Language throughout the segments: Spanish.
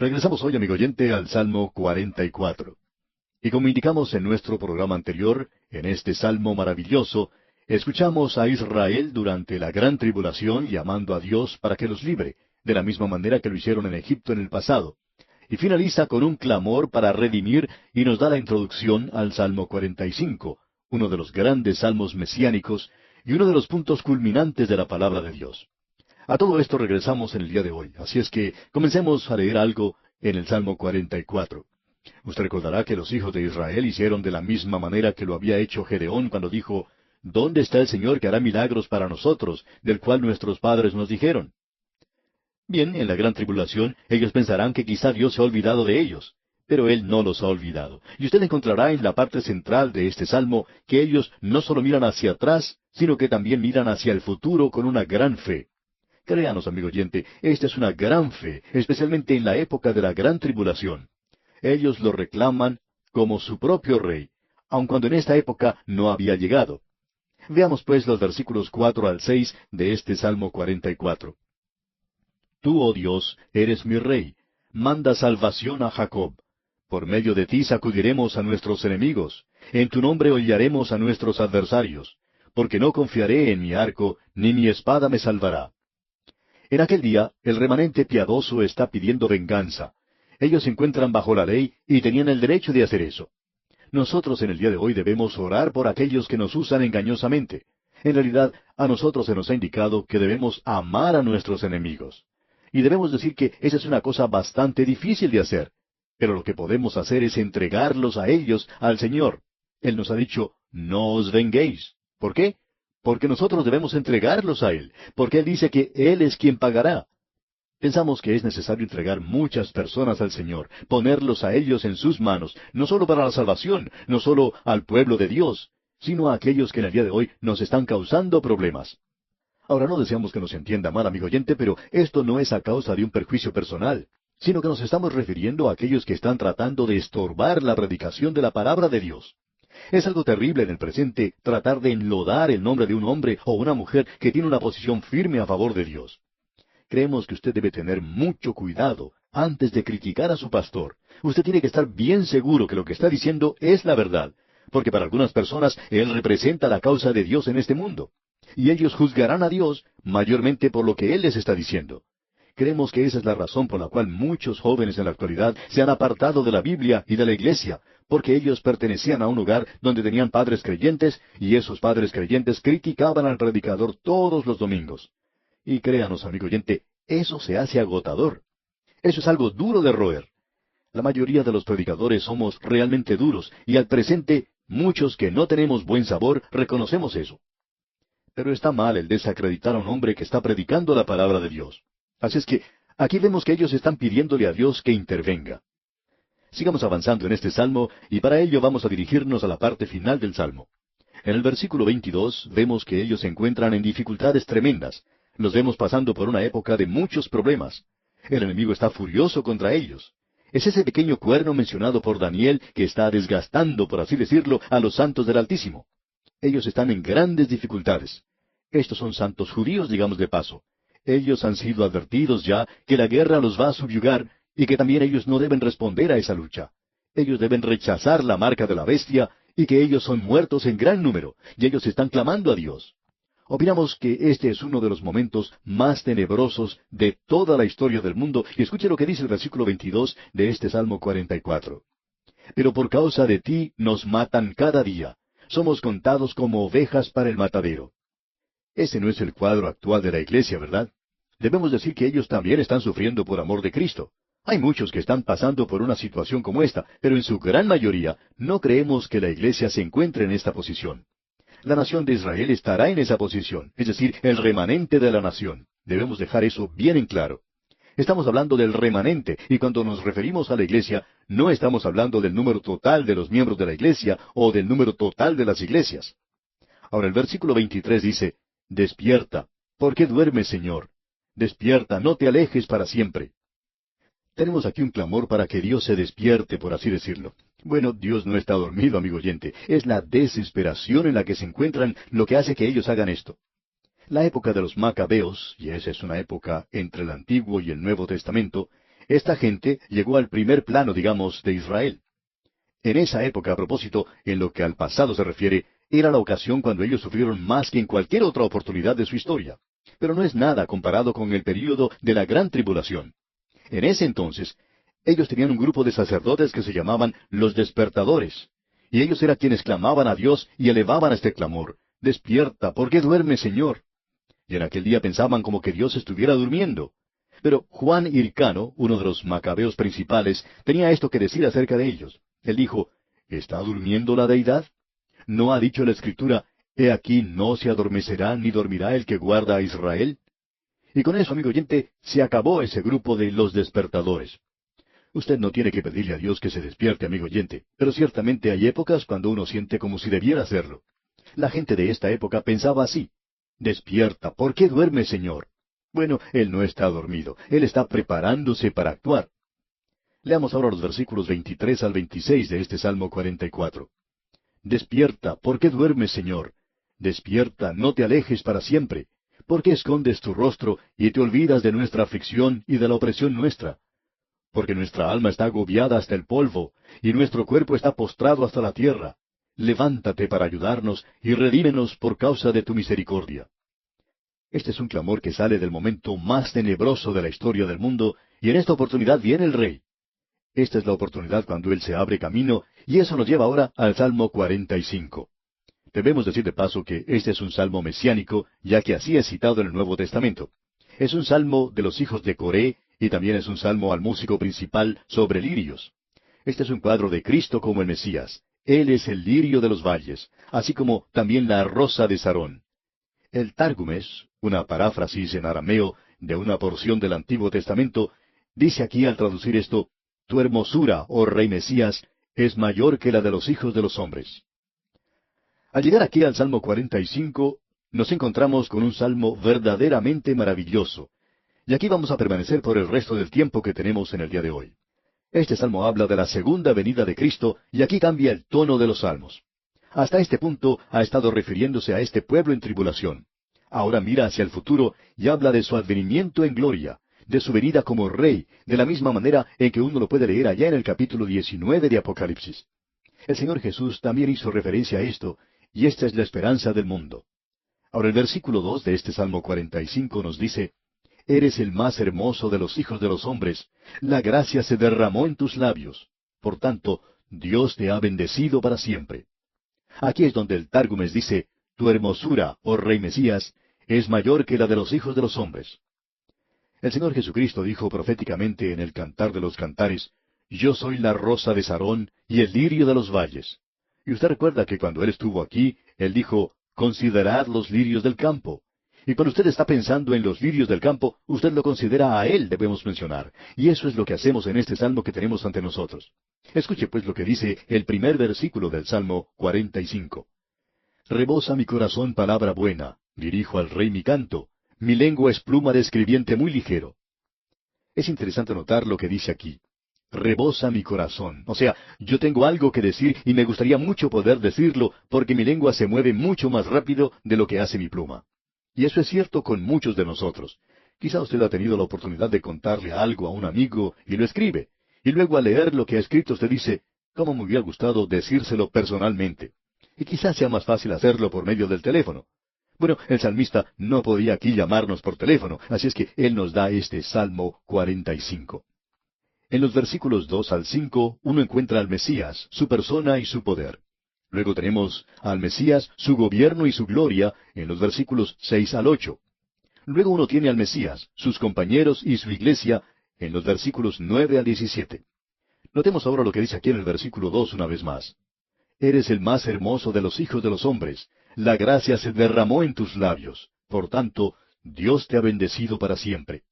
Regresamos hoy, amigo oyente, al Salmo 44. Y como indicamos en nuestro programa anterior, en este Salmo maravilloso, escuchamos a Israel durante la gran tribulación llamando a Dios para que los libre, de la misma manera que lo hicieron en Egipto en el pasado. Y finaliza con un clamor para redimir y nos da la introducción al Salmo 45, uno de los grandes salmos mesiánicos y uno de los puntos culminantes de la palabra de Dios. A todo esto regresamos en el día de hoy, así es que comencemos a leer algo en el Salmo 44. Usted recordará que los hijos de Israel hicieron de la misma manera que lo había hecho Gedeón cuando dijo, ¿dónde está el Señor que hará milagros para nosotros, del cual nuestros padres nos dijeron? Bien, en la gran tribulación, ellos pensarán que quizá Dios se ha olvidado de ellos, pero Él no los ha olvidado. Y usted encontrará en la parte central de este salmo que ellos no solo miran hacia atrás, sino que también miran hacia el futuro con una gran fe. Créanos, amigo oyente, esta es una gran fe, especialmente en la época de la gran tribulación. Ellos lo reclaman como su propio rey, aun cuando en esta época no había llegado. Veamos pues los versículos 4 al 6 de este Salmo 44. Tú, oh Dios, eres mi rey, manda salvación a Jacob. Por medio de ti sacudiremos a nuestros enemigos, en tu nombre hollaremos a nuestros adversarios, porque no confiaré en mi arco, ni mi espada me salvará. En aquel día, el remanente piadoso está pidiendo venganza. Ellos se encuentran bajo la ley y tenían el derecho de hacer eso. Nosotros en el día de hoy debemos orar por aquellos que nos usan engañosamente. En realidad, a nosotros se nos ha indicado que debemos amar a nuestros enemigos. Y debemos decir que esa es una cosa bastante difícil de hacer. Pero lo que podemos hacer es entregarlos a ellos, al Señor. Él nos ha dicho, no os venguéis. ¿Por qué? Porque nosotros debemos entregarlos a Él, porque Él dice que Él es quien pagará. Pensamos que es necesario entregar muchas personas al Señor, ponerlos a ellos en sus manos, no solo para la salvación, no solo al pueblo de Dios, sino a aquellos que en el día de hoy nos están causando problemas. Ahora no deseamos que nos entienda mal, amigo oyente, pero esto no es a causa de un perjuicio personal, sino que nos estamos refiriendo a aquellos que están tratando de estorbar la predicación de la palabra de Dios. Es algo terrible en el presente tratar de enlodar el nombre de un hombre o una mujer que tiene una posición firme a favor de Dios. Creemos que usted debe tener mucho cuidado antes de criticar a su pastor. Usted tiene que estar bien seguro que lo que está diciendo es la verdad, porque para algunas personas él representa la causa de Dios en este mundo. Y ellos juzgarán a Dios mayormente por lo que Él les está diciendo. Creemos que esa es la razón por la cual muchos jóvenes en la actualidad se han apartado de la Biblia y de la iglesia, porque ellos pertenecían a un hogar donde tenían padres creyentes, y esos padres creyentes criticaban al predicador todos los domingos. Y créanos, amigo oyente, eso se hace agotador. Eso es algo duro de roer. La mayoría de los predicadores somos realmente duros, y al presente, muchos que no tenemos buen sabor reconocemos eso. Pero está mal el desacreditar a un hombre que está predicando la palabra de Dios. Así es que aquí vemos que ellos están pidiéndole a Dios que intervenga. Sigamos avanzando en este salmo y para ello vamos a dirigirnos a la parte final del salmo. En el versículo 22 vemos que ellos se encuentran en dificultades tremendas. Los vemos pasando por una época de muchos problemas. El enemigo está furioso contra ellos. Es ese pequeño cuerno mencionado por Daniel que está desgastando, por así decirlo, a los santos del Altísimo. Ellos están en grandes dificultades. Estos son santos judíos, digamos de paso. Ellos han sido advertidos ya que la guerra los va a subyugar y que también ellos no deben responder a esa lucha. Ellos deben rechazar la marca de la bestia y que ellos son muertos en gran número, y ellos están clamando a Dios. Opinamos que este es uno de los momentos más tenebrosos de toda la historia del mundo, y escuche lo que dice el versículo 22 de este Salmo 44. Pero por causa de ti nos matan cada día. Somos contados como ovejas para el matadero. Ese no es el cuadro actual de la iglesia, ¿verdad? Debemos decir que ellos también están sufriendo por amor de Cristo. Hay muchos que están pasando por una situación como esta, pero en su gran mayoría no creemos que la iglesia se encuentre en esta posición. La nación de Israel estará en esa posición, es decir, el remanente de la nación. Debemos dejar eso bien en claro. Estamos hablando del remanente, y cuando nos referimos a la iglesia, no estamos hablando del número total de los miembros de la iglesia o del número total de las iglesias. Ahora el versículo 23 dice, Despierta, ¿por qué duermes, Señor? Despierta, no te alejes para siempre. Tenemos aquí un clamor para que Dios se despierte, por así decirlo. Bueno, Dios no está dormido, amigo oyente. Es la desesperación en la que se encuentran lo que hace que ellos hagan esto. La época de los Macabeos, y esa es una época entre el Antiguo y el Nuevo Testamento, esta gente llegó al primer plano, digamos, de Israel. En esa época, a propósito, en lo que al pasado se refiere, era la ocasión cuando ellos sufrieron más que en cualquier otra oportunidad de su historia. Pero no es nada comparado con el período de la gran tribulación. En ese entonces, ellos tenían un grupo de sacerdotes que se llamaban los despertadores. Y ellos eran quienes clamaban a Dios y elevaban este clamor: «Despierta, ¿por qué duermes, Señor?». Y en aquel día pensaban como que Dios estuviera durmiendo. Pero Juan Hircano, uno de los macabeos principales, tenía esto que decir acerca de ellos. Él dijo: «¿Está durmiendo la deidad? ¿No ha dicho la Escritura: He aquí no se adormecerá ni dormirá el que guarda a Israel?». Y con eso, amigo oyente, se acabó ese grupo de los despertadores. Usted no tiene que pedirle a Dios que se despierte, amigo oyente, pero ciertamente hay épocas cuando uno siente como si debiera hacerlo. La gente de esta época pensaba así: «Despierta, ¿por qué duerme, Señor?». Bueno, Él no está dormido, Él está preparándose para actuar. Leamos ahora los versículos 23 al 26 de este Salmo 44. «Despierta, ¿por qué duermes, Señor? Despierta, no te alejes para siempre. ¿Por qué escondes tu rostro y te olvidas de nuestra aflicción y de la opresión nuestra? Porque nuestra alma está agobiada hasta el polvo, y nuestro cuerpo está postrado hasta la tierra. Levántate para ayudarnos, y redímenos por causa de tu misericordia». Este es un clamor que sale del momento más tenebroso de la historia del mundo, y en esta oportunidad viene el Rey. Esta es la oportunidad cuando Él se abre camino, y eso nos lleva ahora al Salmo 45. Debemos decir de paso que este es un salmo mesiánico, ya que así es citado en el Nuevo Testamento. Es un salmo de los hijos de Coré, y también es un salmo al músico principal sobre lirios. Este es un cuadro de Cristo como el Mesías. Él es el lirio de los valles, así como también la rosa de Sarón. El Tárgumes, una paráfrasis en arameo de una porción del Antiguo Testamento, dice aquí al traducir esto: «Tu hermosura, oh Rey Mesías, es mayor que la de los hijos de los hombres». Al llegar aquí al Salmo 45, nos encontramos con un salmo verdaderamente maravilloso. Y aquí vamos a permanecer por el resto del tiempo que tenemos en el día de hoy. Este salmo habla de la segunda venida de Cristo, y aquí cambia el tono de los salmos. Hasta este punto ha estado refiriéndose a este pueblo en tribulación. Ahora mira hacia el futuro y habla de su advenimiento en gloria, de su venida como Rey, de la misma manera en que uno lo puede leer allá en el capítulo 19 de Apocalipsis. El Señor Jesús también hizo referencia a esto, y esta es la esperanza del mundo. Ahora el versículo 2 de este Salmo 45 nos dice: «Eres el más hermoso de los hijos de los hombres, la gracia se derramó en tus labios. Por tanto, Dios te ha bendecido para siempre». Aquí es donde el Tárgumes dice: «Tu hermosura, oh Rey Mesías, es mayor que la de los hijos de los hombres». El Señor Jesucristo dijo proféticamente en el Cantar de los Cantares: «Yo soy la rosa de Sarón y el lirio de los valles». Y usted recuerda que cuando Él estuvo aquí, Él dijo: «Considerad los lirios del campo». Y cuando usted está pensando en los lirios del campo, usted lo considera a Él, debemos mencionar. Y eso es lo que hacemos en este salmo que tenemos ante nosotros. Escuche pues lo que dice el primer versículo del Salmo 45. «Rebosa mi corazón palabra buena, dirijo al Rey mi canto. Mi lengua es pluma de escribiente muy ligero». Es interesante notar lo que dice aquí. Rebosa mi corazón. O sea, yo tengo algo que decir y me gustaría mucho poder decirlo, porque mi lengua se mueve mucho más rápido de lo que hace mi pluma. Y eso es cierto con muchos de nosotros. Quizá usted ha tenido la oportunidad de contarle algo a un amigo y lo escribe. Y luego al leer lo que ha escrito usted dice: «¿Cómo me hubiera gustado decírselo personalmente?». Y quizás sea más fácil hacerlo por medio del teléfono. Bueno, el salmista no podía aquí llamarnos por teléfono, así es que él nos da este Salmo 45. En los versículos 2 al 5, uno encuentra al Mesías, su persona y su poder. Luego tenemos al Mesías, su gobierno y su gloria, en los versículos 6 al 8. Luego uno tiene al Mesías, sus compañeros y su iglesia, en los versículos 9 al 17. Notemos ahora lo que dice aquí en el versículo 2 una vez más. «Eres el más hermoso de los hijos de los hombres. La gracia se derramó en tus labios. Por tanto, Dios te ha bendecido para siempre».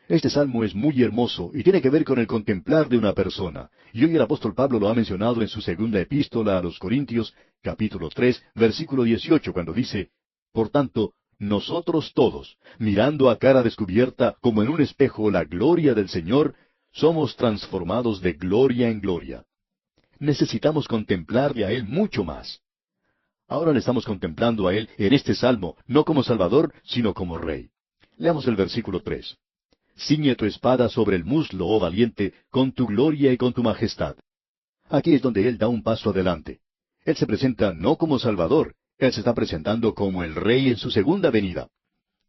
Este salmo es muy hermoso y tiene que ver con el contemplar de una persona. Y hoy el apóstol Pablo lo ha mencionado en su segunda epístola a los Corintios, capítulo 3, versículo 18, cuando dice: «Por tanto, nosotros todos, mirando a cara descubierta como en un espejo la gloria del Señor, somos transformados de gloria en gloria». Necesitamos contemplarle a Él mucho más. Ahora le estamos contemplando a Él en este salmo, no como Salvador, sino como Rey. Leamos el versículo 3. Ciñe tu espada sobre el muslo, oh valiente, con tu gloria y con tu majestad. Aquí es donde Él da un paso adelante. Él se presenta no como Salvador, Él se está presentando como el Rey en su segunda venida.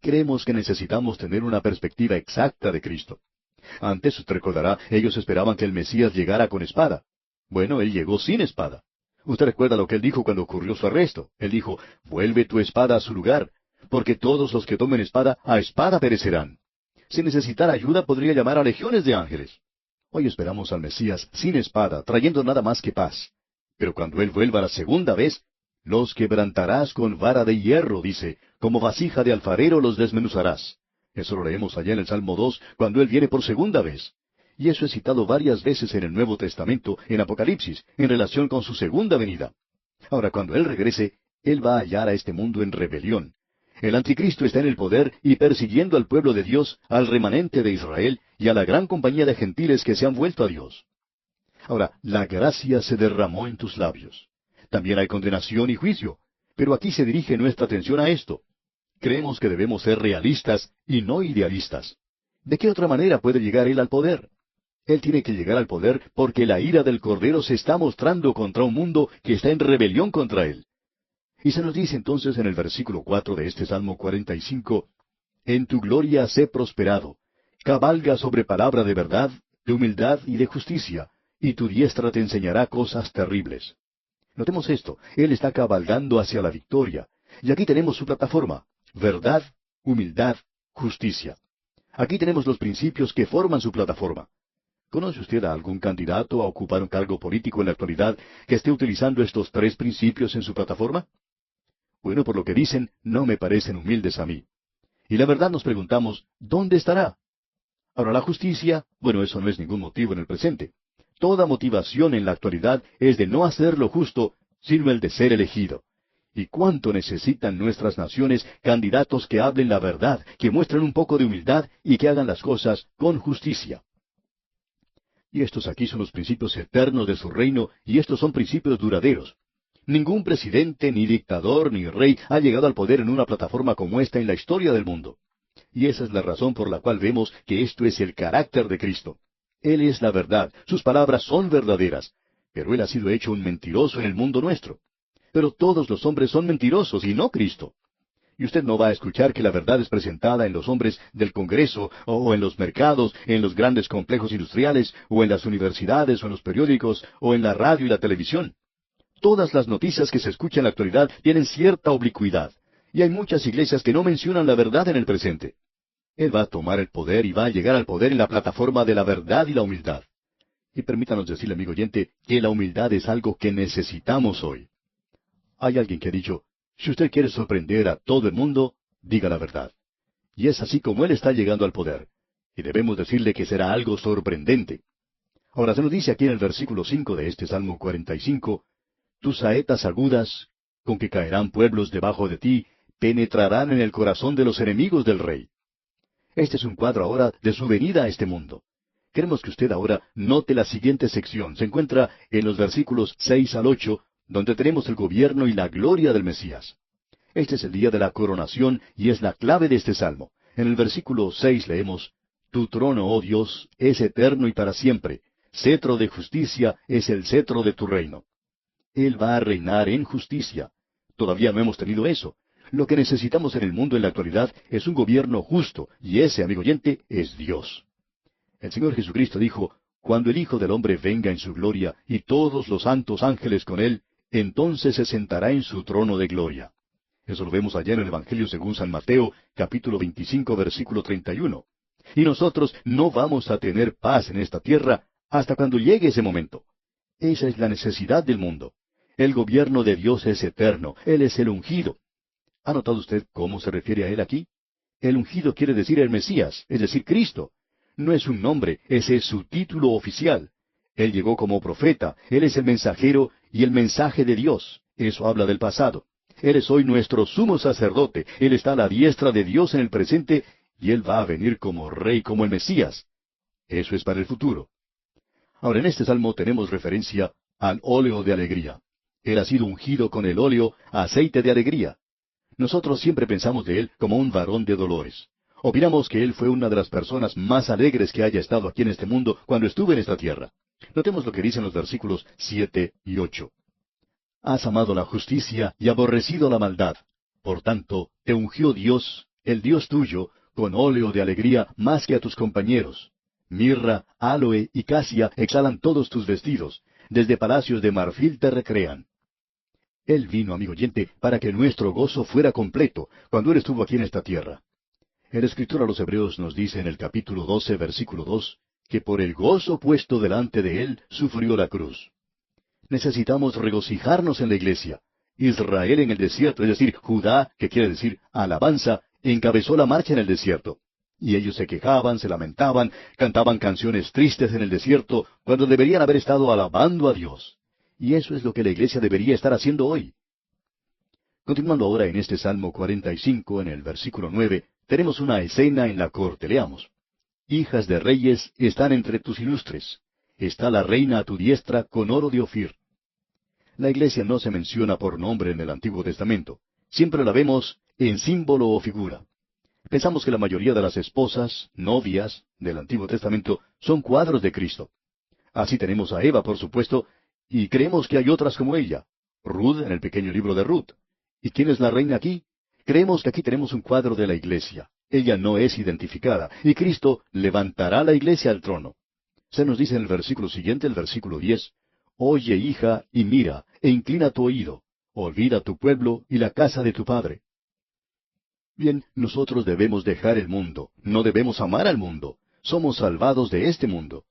Creemos que necesitamos tener una perspectiva exacta de Cristo. Antes, usted recordará, ellos esperaban que el Mesías llegara con espada. Bueno, Él llegó sin espada. Usted recuerda lo que Él dijo cuando ocurrió su arresto. Él dijo, vuelve tu espada a su lugar, porque todos los que tomen espada, a espada perecerán. Si necesitara ayuda, podría llamar a legiones de ángeles. Hoy esperamos al Mesías sin espada, trayendo nada más que paz. Pero cuando Él vuelva la segunda vez, los quebrantarás con vara de hierro, dice, como vasija de alfarero los desmenuzarás. Eso lo leemos allá en el Salmo 2, cuando Él viene por segunda vez. Y eso es citado varias veces en el Nuevo Testamento, en Apocalipsis, en relación con su segunda venida. Ahora, cuando Él regrese, Él va a hallar a este mundo en rebelión. El anticristo está en el poder y persiguiendo al pueblo de Dios, al remanente de Israel y a la gran compañía de gentiles que se han vuelto a Dios. Ahora, la gracia se derramó en tus labios. También hay condenación y juicio, pero aquí se dirige nuestra atención a esto. Creemos que debemos ser realistas y no idealistas. ¿De qué otra manera puede llegar Él al poder? Él tiene que llegar al poder porque la ira del Cordero se está mostrando contra un mundo que está en rebelión contra Él. Y se nos dice entonces en el versículo 4 de este Salmo 45, en tu gloria sé prosperado, cabalga sobre palabra de verdad, de humildad y de justicia, y tu diestra te enseñará cosas terribles. Notemos esto, Él está cabalgando hacia la victoria, y aquí tenemos su plataforma, verdad, humildad, justicia. Aquí tenemos los principios que forman su plataforma. ¿Conoce usted a algún candidato a ocupar un cargo político en la actualidad que esté utilizando estos tres principios en su plataforma? Bueno, por lo que dicen, no me parecen humildes a mí. Y la verdad nos preguntamos, ¿dónde estará? Ahora, la justicia, bueno, eso no es ningún motivo en el presente. Toda motivación en la actualidad es de no hacer lo justo, sino el de ser elegido. ¿Y cuánto necesitan nuestras naciones candidatos que hablen la verdad, que muestren un poco de humildad y que hagan las cosas con justicia? Y estos aquí son los principios eternos de su reino, y estos son principios duraderos. Ningún presidente, ni dictador, ni rey ha llegado al poder en una plataforma como esta en la historia del mundo. Y esa es la razón por la cual vemos que esto es el carácter de Cristo. Él es la verdad, sus palabras son verdaderas, pero Él ha sido hecho un mentiroso en el mundo nuestro. Pero todos los hombres son mentirosos y no Cristo. Y usted no va a escuchar que la verdad es presentada en los hombres del Congreso, o en los mercados, en los grandes complejos industriales, o en las universidades, o en los periódicos, o en la radio y la televisión. Todas las noticias que se escuchan en la actualidad tienen cierta oblicuidad, y hay muchas iglesias que no mencionan la verdad en el presente. Él va a tomar el poder y va a llegar al poder en la plataforma de la verdad y la humildad. Y permítanos decirle, amigo oyente, que la humildad es algo que necesitamos hoy. Hay alguien que ha dicho, si usted quiere sorprender a todo el mundo, diga la verdad. Y es así como Él está llegando al poder. Y debemos decirle que será algo sorprendente. Ahora se nos dice aquí en el versículo 5 de este Salmo 45, tus saetas agudas, con que caerán pueblos debajo de ti, penetrarán en el corazón de los enemigos del rey. Este es un cuadro ahora de su venida a este mundo. Queremos que usted ahora note la siguiente sección. Se encuentra en los versículos 6 al 8, donde tenemos el gobierno y la gloria del Mesías. Este es el día de la coronación y es la clave de este salmo. En el versículo 6 leemos, tu trono, oh Dios, es eterno y para siempre. Cetro de justicia es el cetro de tu reino. Él va a reinar en justicia. Todavía no hemos tenido eso. Lo que necesitamos en el mundo en la actualidad es un gobierno justo, y ese, amigo oyente, es Dios. El Señor Jesucristo dijo, cuando el Hijo del Hombre venga en su gloria, y todos los santos ángeles con Él, entonces se sentará en su trono de gloria. Eso lo vemos allá en el Evangelio según San Mateo, capítulo 25, versículo 31. Y nosotros no vamos a tener paz en esta tierra hasta cuando llegue ese momento. Esa es la necesidad del mundo. El gobierno de Dios es eterno. Él es el ungido. ¿Ha notado usted cómo se refiere a Él aquí? El ungido quiere decir el Mesías, es decir, Cristo. No es un nombre, ese es su título oficial. Él llegó como profeta, Él es el mensajero y el mensaje de Dios. Eso habla del pasado. Él es hoy nuestro sumo sacerdote. Él está a la diestra de Dios en el presente y Él va a venir como Rey, como el Mesías. Eso es para el futuro. Ahora, en este salmo tenemos referencia al óleo de alegría. Él ha sido ungido con el óleo, aceite de alegría. Nosotros siempre pensamos de Él como un varón de dolores. Opinamos que él fue una de las personas más alegres que haya estado aquí en este mundo cuando estuvo en esta tierra. Notemos lo que dicen los versículos 7 y 8. Has amado la justicia y aborrecido la maldad. Por tanto, te ungió Dios, el Dios tuyo, con óleo de alegría más que a tus compañeros. Mirra, áloe y casia exhalan todos tus vestidos. Desde palacios de marfil te recrean. Él vino, amigo oyente, para que nuestro gozo fuera completo cuando Él estuvo aquí en esta tierra. El escritor a los Hebreos nos dice en el capítulo 12, versículo 2, que por el gozo puesto delante de Él sufrió la cruz. Necesitamos regocijarnos en la iglesia. Israel en el desierto, es decir, Judá, que quiere decir alabanza, encabezó la marcha en el desierto. Y ellos se quejaban, se lamentaban, cantaban canciones tristes en el desierto, cuando deberían haber estado alabando a Dios. Y eso es lo que la iglesia debería estar haciendo hoy. Continuando ahora en este Salmo 45, en el versículo 9, tenemos una escena en la corte. Leamos. Hijas de reyes están entre tus ilustres. Está la reina a tu diestra con oro de Ofir. La iglesia no se menciona por nombre en el Antiguo Testamento. Siempre la vemos en símbolo o figura. Pensamos que la mayoría de las esposas, novias, del Antiguo Testamento son cuadros de Cristo. Así tenemos a Eva, por supuesto, y creemos que hay otras como ella. Ruth en el pequeño libro de Ruth. ¿Y quién es la reina aquí? Creemos que aquí tenemos un cuadro de la iglesia. Ella no es identificada, y Cristo levantará la iglesia al trono. Se nos dice en el versículo siguiente, el versículo 10, Oye, hija, y mira, e inclina tu oído. Olvida tu pueblo y la casa de tu padre. Bien, nosotros debemos dejar el mundo. No debemos amar al mundo. Somos salvados de este mundo.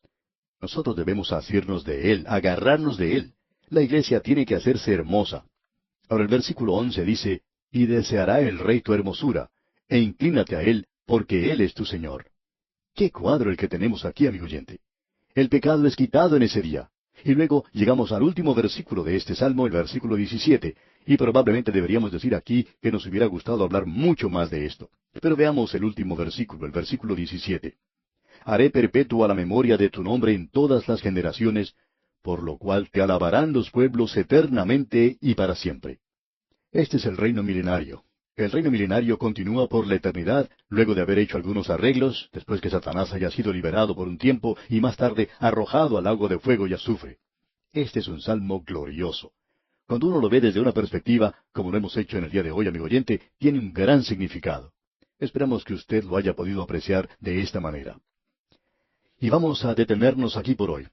Nosotros debemos asirnos de él, agarrarnos de él. La iglesia tiene que hacerse hermosa. Ahora el versículo 11 dice, Y deseará el rey tu hermosura, e inclínate a él, porque él es tu Señor. ¡Qué cuadro el que tenemos aquí, amigo oyente! El pecado es quitado en ese día. Y luego llegamos al último versículo de este salmo, el versículo 17, y probablemente deberíamos decir aquí que nos hubiera gustado hablar mucho más de esto. Pero veamos el último versículo, el versículo 17. Haré perpetua la memoria de tu nombre en todas las generaciones, por lo cual te alabarán los pueblos eternamente y para siempre. Este es el reino milenario. El reino milenario continúa por la eternidad, luego de haber hecho algunos arreglos, después que Satanás haya sido liberado por un tiempo y más tarde arrojado al lago de fuego y azufre. Este es un salmo glorioso. Cuando uno lo ve desde una perspectiva, como lo hemos hecho en el día de hoy, amigo oyente, tiene un gran significado. Esperamos que usted lo haya podido apreciar de esta manera. Y vamos a detenernos aquí por hoy.